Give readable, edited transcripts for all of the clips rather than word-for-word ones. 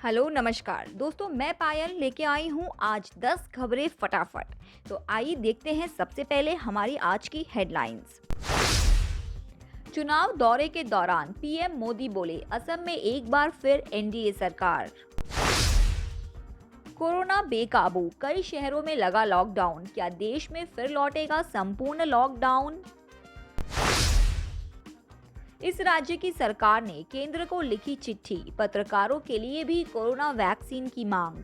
Hello नमस्कार दोस्तों, मैं पायल लेके आई हूँ आज 10 खबरें फटाफट। तो आइए देखते हैं सबसे पहले हमारी आज की हेडलाइंस। चुनाव दौरे के दौरान पीएम मोदी बोले, असम में एक बार फिर एनडीए सरकार। कोरोना बेकाबू, कई शहरों में लगा लॉकडाउन, क्या देश में फिर लौटेगा संपूर्ण लॉकडाउन। इस राज्य की सरकार ने केंद्र को लिखी चिट्ठी, पत्रकारों के लिए भी कोरोना वैक्सीन की मांग।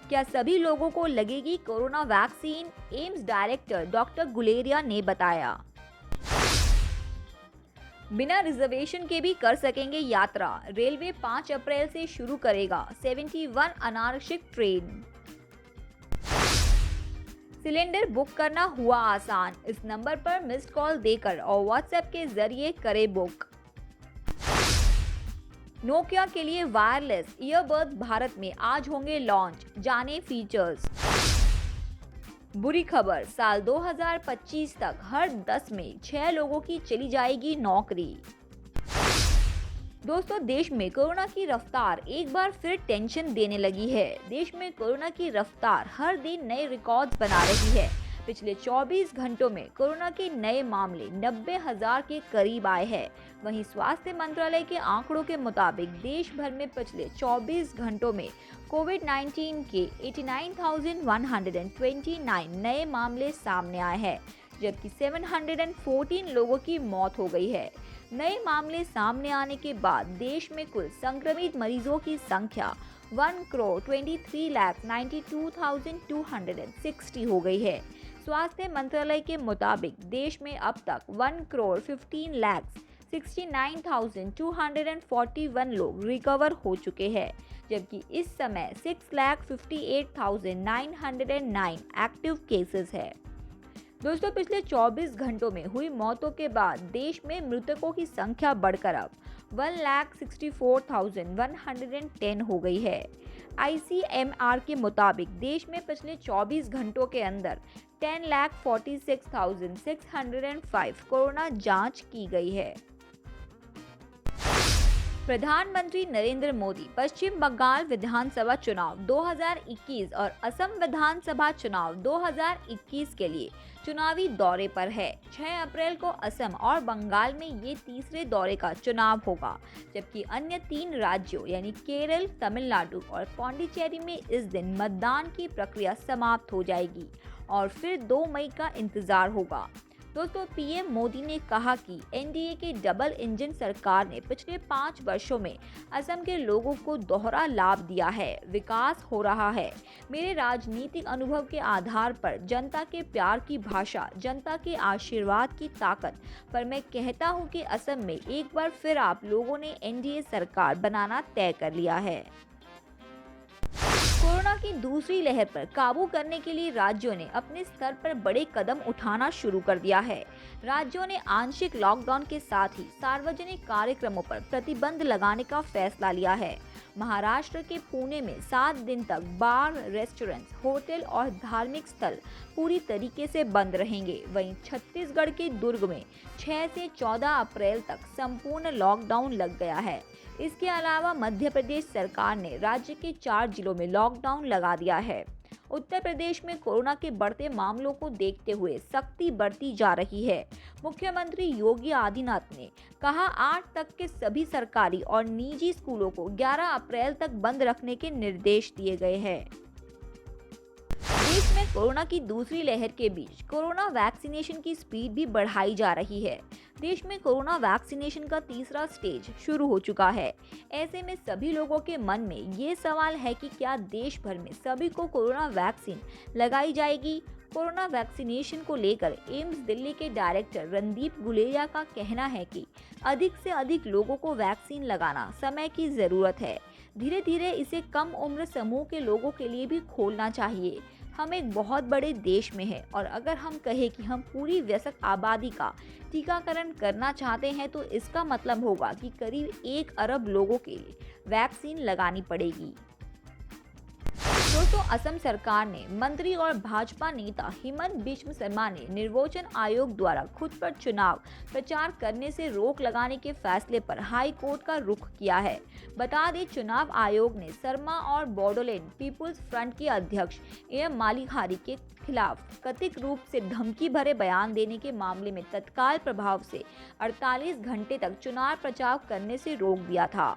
क्या सभी लोगों को लगेगी corona vaccine, AIIMS director doctor Guleria ने बताया। बिना रिजर्वेशन के भी कर सकेंगे यात्रा, रेलवे 5 अप्रैल से शुरू करेगा 71 अनारक्षित ट्रेन। सिलेंडर बुक करना हुआ आसान, इस नंबर पर मिस्ड कॉल देकर और व्हाट्सएप के जरिए करें बुक। नोकिया के लिए वायरलेस ईयरबड्स भारत में आज होंगे लॉन्च, जाने फीचर्स। बुरी खबर, साल 2025 तक हर 10 में 6 लोगों की चली जाएगी नौकरी। दोस्तों, देश में कोरोना की रफ्तार एक बार फिर टेंशन देने लगी है। देश में कोरोना की रफ्तार हर दिन नए रिकॉर्ड्स बना रही है। पिछले 24 घंटों में कोरोना के नए मामले 90,000 के करीब आए हैं। वहीं स्वास्थ्य मंत्रालय के आंकड़ों के मुताबिक देश भर में पिछले 24 घंटों में कोविड-19 के 89,129 नए मामले सामने आए हैं, जबकि 714 लोगों की मौत हो गई है। नए मामले सामने आने के बाद देश में कुल संक्रमित मरीजों की संख्या 1,23,92,260 हो गई है। स्वास्थ्य मंत्रालय के मुताबिक देश में अब तक 1,15,69,241 लोग रिकवर हो चुके हैं, जबकि इस समय 6,58,909 एक्टिव केसेस है। दोस्तों, पिछले 24 घंटों में हुई मौतों के बाद देश में मृतकों की संख्या बढ़कर अब 1,64,110 हो गई है। आईसीएमआर के मुताबिक देश में पिछले 24 घंटों के अंदर 10,46,605 कोरोना जांच की गई है। प्रधानमंत्री नरेंद्र मोदी पश्चिम बंगाल विधानसभा चुनाव 2021 और असम विधानसभा चुनाव 2021 के लिए चुनावी दौरे पर है। 6 अप्रैल को असम और बंगाल में ये तीसरे दौरे का चुनाव होगा, जबकि अन्य 3 राज्यों यानी केरल, तमिलनाडु और पौंडीचेरी में इस दिन मतदान की प्रक्रिया समाप्त हो जाएगी और फिर 2 मई का इंतजार होगा। दोस्तों, पीएम मोदी ने कहा कि एनडीए की डबल इंजन सरकार ने पिछले 5 वर्षों में असम के लोगों को दोहरा लाभ दिया है, विकास हो रहा है। मेरे राजनीतिक अनुभव के आधार पर, जनता के प्यार की भाषा, जनता के आशीर्वाद की ताकत पर मैं कहता हूं कि असम में एक बार फिर आप लोगों ने एनडीए सरकार बनाना तय कर लिया है। कोरोना की दूसरी लहर पर काबू करने के लिए राज्यों ने अपने स्तर पर बड़े कदम उठाना शुरू कर दिया है। राज्यों ने आंशिक लॉकडाउन के साथ ही सार्वजनिक कार्यक्रमों पर प्रतिबंध लगाने का फैसला लिया है। महाराष्ट्र के पुणे में 7 दिन तक बार, रेस्टोरेंट्स, होटल और धार्मिक स्थल पूरी तरीके से बंद रहेंगे। वहीं छत्तीसगढ़ के दुर्ग में 6 से 14 अप्रैल तक संपूर्ण लॉकडाउन लग गया है। इसके अलावा मध्य प्रदेश सरकार ने राज्य के 4 जिलों में लॉकडाउन लगा दिया है। उत्तर प्रदेश में कोरोना के बढ़ते मामलों को देखते हुए सख्ती बरती जा रही है। मुख्यमंत्री योगी आदित्यनाथ ने कहा 8 तक के सभी सरकारी और निजी स्कूलों को 11 अप्रैल तक बंद रखने के निर्देश दिए गए हैं। देश में कोरोना की दूसरी लहर के बीच कोरोना वैक्सीनेशन की स्पीड भी बढ़ाई जा रही है। देश में कोरोना वैक्सीनेशन का तीसरा स्टेज शुरू हो चुका है। ऐसे में सभी लोगों के मन में ये सवाल है कि क्या देश भर में सभी को कोरोना वैक्सीन लगाई जाएगी। कोरोना वैक्सीनेशन को लेकर एम्स दिल्ली के डायरेक्टर रणदीप गुलेरिया का कहना है कि अधिक से अधिक लोगों को वैक्सीन लगाना समय की जरूरत है। धीरे धीरे इसे कम उम्र समूह के लोगों के लिए भी खोलना चाहिए। हम एक बहुत बड़े देश में हैं और अगर हम कहें कि हम पूरी वयस्क आबादी का टीकाकरण करना चाहते हैं तो इसका मतलब होगा कि करीब 1 अरब लोगों के लिए वैक्सीन लगानी पड़ेगी। दोस्तों, असम सरकार ने मंत्री और भाजपा नेता हिमंत बिस्व शर्मा ने निर्वाचन आयोग द्वारा खुद पर चुनाव प्रचार करने से रोक लगाने के फैसले पर हाई कोर्ट का रुख किया है। बता दें, चुनाव आयोग ने शर्मा और बोडोलैंड पीपुल्स फ्रंट के अध्यक्ष एम मालिहारी के खिलाफ कथित रूप से धमकी भरे बयान देने के मामले में तत्काल प्रभाव से 48 घंटे तक चुनाव प्रचार करने से रोक दिया था।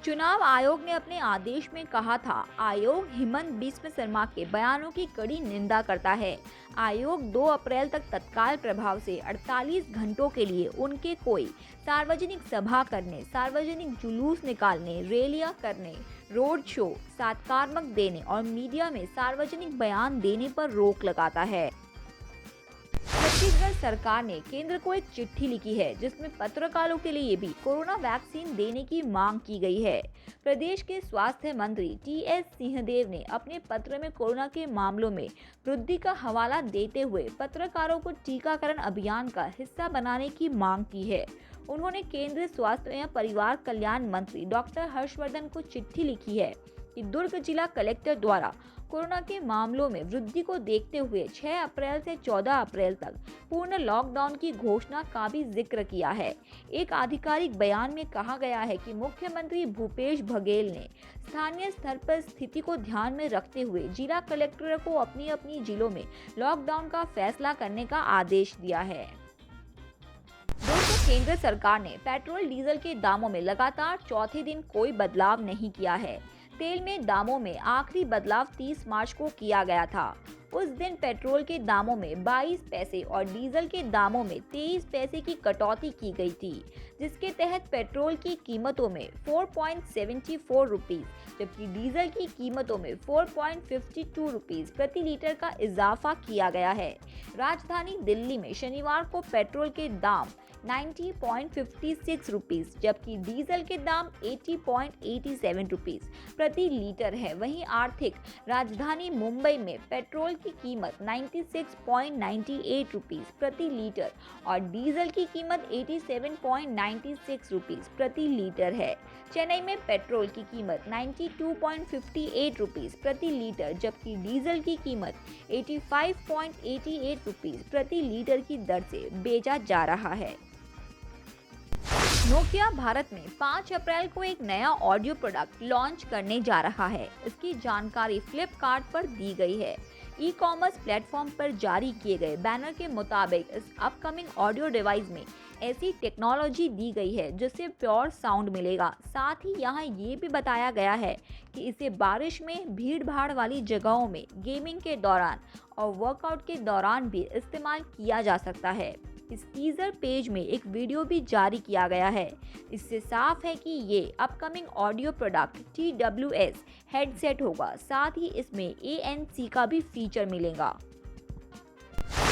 चुनाव आयोग ने अपने आदेश में कहा था, आयोग हिमंत बिस्व शर्मा के बयानों की कड़ी निंदा करता है। आयोग 2 अप्रैल तक तत्काल प्रभाव से 48 घंटों के लिए उनके कोई सार्वजनिक सभा करने, सार्वजनिक जुलूस निकालने, रैलियां करने, रोड शो, साक्षात्कार देने और मीडिया में सार्वजनिक बयान देने पर रोक लगाता है। छत्तीसगढ़ सरकार ने केंद्र को एक चिट्ठी लिखी है जिसमें पत्रकारों के लिए भी कोरोना वैक्सीन देने की मांग की गई है। प्रदेश के स्वास्थ्य मंत्री टी.एस. सिंहदेव ने अपने पत्र में कोरोना के मामलों में वृद्धि का हवाला देते हुए पत्रकारों को टीकाकरण अभियान का हिस्सा बनाने की मांग की है। उन्होंने केंद्रीय स्वास्थ्य एवं परिवार कल्याण मंत्री डॉक्टर हर्षवर्धन को चिट्ठी लिखी है कि दुर्ग जिला कलेक्टर द्वारा कोरोना के मामलों में वृद्धि को देखते हुए 6 अप्रैल से 14 अप्रैल तक पूर्ण लॉकडाउन की घोषणा का भी जिक्र किया है। एक आधिकारिक बयान में कहा गया है कि मुख्यमंत्री भूपेश बघेल ने स्थानीय स्तर पर स्थिति को ध्यान में रखते हुए जिला कलेक्टर को अपनी अपनी जिलों में लॉकडाउन का फैसला करने का आदेश दिया है। दोस्तों, केंद्र सरकार ने पेट्रोल डीजल के दामों में लगातार चौथे दिन कोई बदलाव नहीं किया है। तेल में दामों में आखिरी बदलाव 30 मार्च को किया गया था। उस दिन पेट्रोल के दामों में 22 पैसे और डीजल के दामों में 23 पैसे की कटौती की गई थी, जिसके तहत पेट्रोल की कीमतों में 4.74 रुपीस जबकि डीजल की कीमतों में 4.52 रुपीस प्रति लीटर का इजाफा किया गया है। राजधानी दिल्ली में शनिवार को पेट्रोल के दाम 90.56 रुपीस जबकि डीजल के दाम 80.87 रुपीस प्रति लीटर है। वहीं आर्थिक राजधानी मुंबई में पेट्रोल की कीमत 96.98 रुपीस प्रति लीटर और डीजल की कीमत 87.96 रुपीस प्रति लीटर है। चेन्नई में पेट्रोल की कीमत 92.58 रुपीस प्रति लीटर जबकि डीजल की कीमत 85.88 रुपीस प्रति लीटर की दर से बेचा जा रहा है। नोकिया भारत में 5 अप्रैल को एक नया ऑडियो प्रोडक्ट लॉन्च करने जा रहा है। इसकी जानकारी फ्लिपकार्ट पर दी गई है। ई-कॉमर्स प्लेटफॉर्म पर जारी किए गए बैनर के मुताबिक इस अपकमिंग ऑडियो डिवाइस में ऐसी टेक्नोलॉजी दी गई है जिससे प्योर साउंड मिलेगा। साथ ही यहाँ ये भी बताया गया है कि इसे बारिश में, भीड़ भाड़ वाली जगहों में, गेमिंग के दौरान और वर्कआउट के दौरान भी इस्तेमाल किया जा सकता है। इस टीजर पेज में एक वीडियो भी जारी किया गया है। इससे साफ है कि ये upcoming audio product TWS headset होगा। साथ ही इसमें ANC का भी फीचर मिलेगा।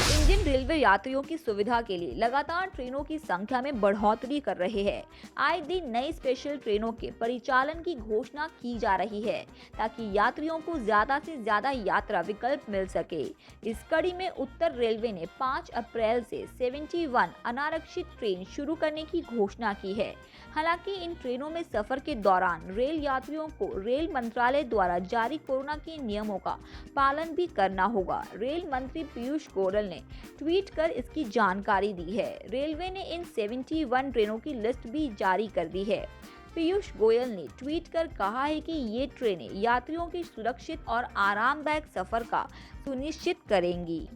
इंडियन रेलवे यात्रियों की सुविधा के लिए लगातार ट्रेनों की संख्या में बढ़ोतरी कर रहे हैं। आए दिन नई स्पेशल ट्रेनों के परिचालन की घोषणा की जा रही है ताकि यात्रियों को ज्यादा से ज्यादा यात्रा विकल्प मिल सके। इस कड़ी में उत्तर रेलवे ने 5 अप्रैल से 71 अनारक्षित ट्रेन शुरू करने की घोषणा की है। हालांकि इन ट्रेनों में सफर के दौरान रेल यात्रियों को रेल मंत्रालय द्वारा जारी कोरोना के नियमों का पालन भी करना होगा। रेल मंत्री पीयूष गोयल ने ट्वीट कर इसकी जानकारी दी है। रेलवे ने इन 71 ट्रेनों की लिस्ट भी जारी कर दी है। पीयूष गोयल ने ट्वीट कर कहा है कि ये ट्रेनें यात्रियों की सुरक्षित और आरामदायक सफर का सुनिश्चित करेंगी।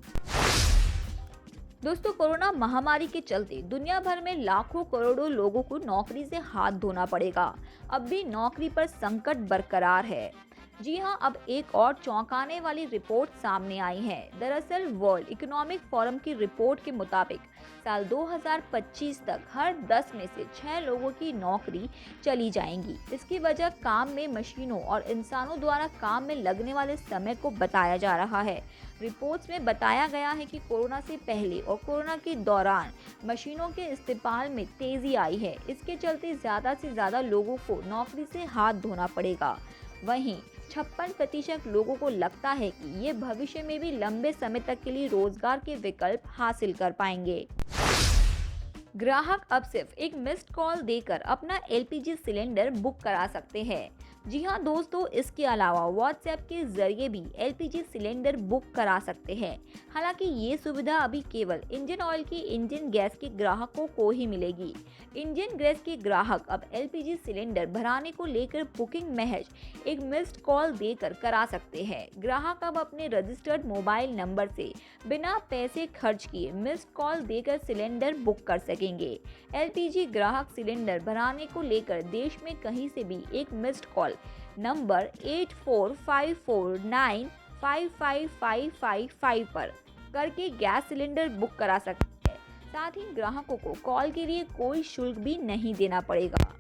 दोस्तों, कोरोना महामारी के चलते दुनिया भर में लाखों करोड़ों लोगों को नौकरी से हाथ धोना पड़ेगा। अब भी नौकरी पर संकट बरकरार है। जी हां, अब एक और चौंकाने वाली रिपोर्ट सामने आई है। दरअसल वर्ल्ड इकोनॉमिक फोरम की रिपोर्ट के मुताबिक साल 2025 तक हर 10 में से 6 लोगों की नौकरी चली जाएंगी। इसकी वजह काम में मशीनों और इंसानों द्वारा काम में लगने वाले समय को बताया जा रहा है। रिपोर्ट्स में बताया गया है कि कोरोना से पहले और कोरोना के दौरान मशीनों के इस्तेमाल में तेजी आई है। इसके चलते ज़्यादा से ज़्यादा लोगों को नौकरी से हाथ धोना पड़ेगा। वहीं 56% लोगों को लगता है कि ये भविष्य में भी लंबे समय तक के लिए रोजगार के विकल्प हासिल कर पाएंगे। ग्राहक अब सिर्फ एक मिस्ड कॉल देकर अपना एलपीजी सिलेंडर बुक करा सकते हैं। जी हाँ दोस्तों, इसके अलावा व्हाट्सएप के जरिए भी एलपीजी सिलेंडर बुक करा सकते हैं। हालांकि ये सुविधा अभी केवल इंडियन ऑयल की इंडियन गैस के ग्राहकों को ही मिलेगी। इंडियन गैस के ग्राहक अब एलपीजी सिलेंडर भराने को लेकर बुकिंग महज एक मिस्ड कॉल देकर करा सकते हैं। ग्राहक अब अपने रजिस्टर्ड मोबाइल नंबर से बिना पैसे खर्च किए मिस्ड कॉल देकर सिलेंडर बुक कर सकेंगे। एलपीजी ग्राहक सिलेंडर भराने को लेकर देश में कहीं से भी एक मिस्ड कॉल नंबर 8454955555 पर करके गैस सिलेंडर बुक करा सकते हैं। साथ ही ग्राहकों को कॉल के लिए कोई शुल्क भी नहीं देना पड़ेगा।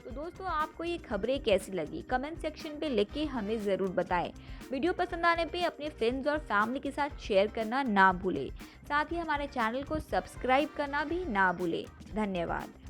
तो दोस्तों, आपको ये खबरें कैसी लगी कमेंट सेक्शन पे लिख के हमें ज़रूर बताएं। वीडियो पसंद आने पे अपने फ्रेंड्स और फैमिली के साथ शेयर करना ना भूलें। साथ ही हमारे चैनल को सब्सक्राइब करना भी ना भूलें। धन्यवाद।